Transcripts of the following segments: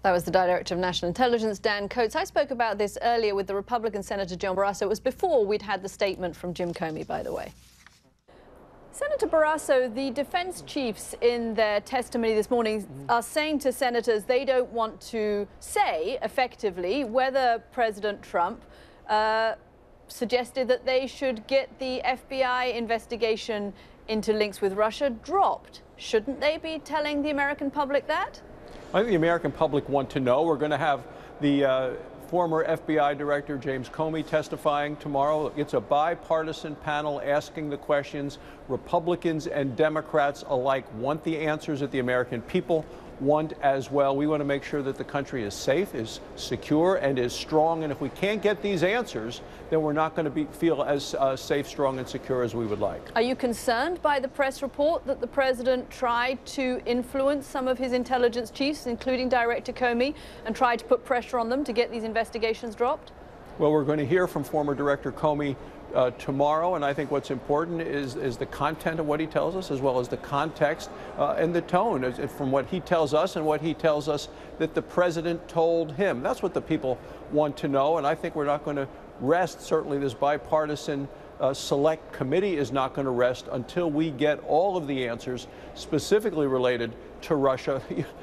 That was the Director of National Intelligence, Dan Coats. I spoke about this earlier with the Republican Senator John Barrasso. It was before we'd had the statement from Jim Comey, by the way. Senator Barrasso, the defense chiefs in their testimony this morning are saying to senators they don't want to say effectively whether President Trump suggested that they should get the FBI investigation into links with Russia dropped. Shouldn't they be telling the American public that? I think the American public want to know. We're going to have the former FBI Director James Comey testifying tomorrow. It's a bipartisan panel asking the questions. Republicans and Democrats alike want the answers that the American people want as well. We want to make sure that the country is safe, is secure, and is strong. And if we can't get these answers, then we're not going to feel as safe, strong, and secure as we would like. Are you concerned by the press report that the president tried to influence some of his intelligence chiefs, including Director Comey, and tried to put pressure on them to get these investigations dropped? Well, we're going to hear from former Director Comey tomorrow, and I think what's important is the content of what he tells us, as well as the context and the tone from what he tells us and what he tells us that the president told him. That's what the people want to know, and I think we're not going to rest. Certainly this bipartisan select committee is not going to rest until we get all of the answers specifically related to Russia.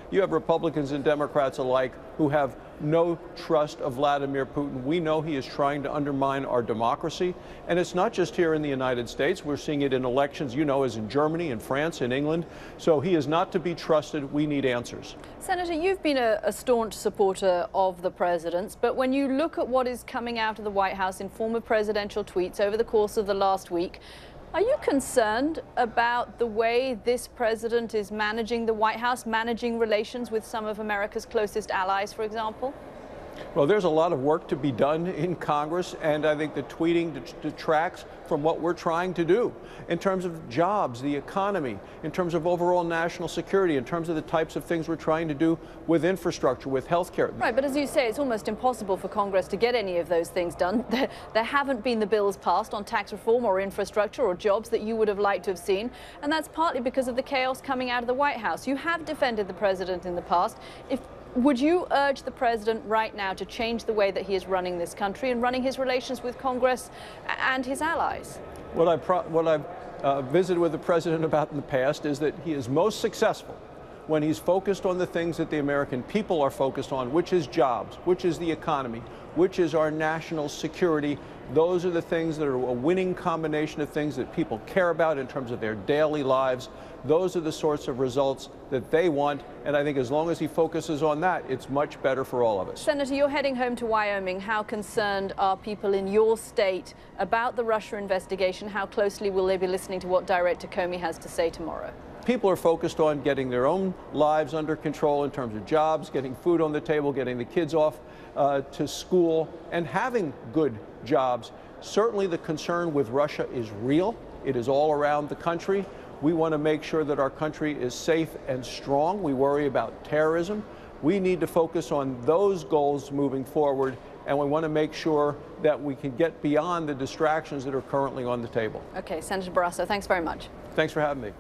You have Republicans and Democrats alike who have no trust of Vladimir Putin. We know he is trying to undermine our democracy. And it's not just here in the United States. We're seeing it in elections, you know, as in Germany, in France, in England. So he is not to be trusted. We need answers. Senator, you've been a staunch supporter of the president's, but when you look at what is coming out of the White House in form of presidential tweets over the course of the last week, are you concerned about the way this president is managing the White House, managing relations with some of America's closest allies, for example? Well, there's a lot of work to be done in Congress, and I think the tweeting detracts from what we're trying to do in terms of jobs, the economy, in terms of overall national security, in terms of the types of things we're trying to do with infrastructure, with health care. Right, but as you say, it's almost impossible for Congress to get any of those things done. There haven't been the bills passed on tax reform or infrastructure or jobs that you would have liked to have seen, and that's partly because of the chaos coming out of the White House. You have defended the president in the past. Would you urge the president right now to change the way that he is running this country and running his relations with Congress and his allies? What I've visited with the president about in the past is that he is most successful when he's focused on the things that the American people are focused on, which is jobs, which is the economy, which is our national security. Those are the things that are a winning combination of things that people care about in terms of their daily lives. Those are the sorts of results that they want, and I think as long as he focuses on that, it's much better for all of us. Senator, you're heading home to Wyoming. How concerned are people in your state about the Russia investigation? How closely will they be listening to what Director Comey has to say tomorrow? People are focused on getting their own lives under control in terms of jobs, getting food on the table, getting the kids off to school, and having good jobs. Certainly the concern with Russia is real. It is all around the country. We want to make sure that our country is safe and strong. We worry about terrorism. We need to focus on those goals moving forward, and we want to make sure that we can get beyond the distractions that are currently on the table. Okay, Senator Barrasso, thanks very much. Thanks for having me.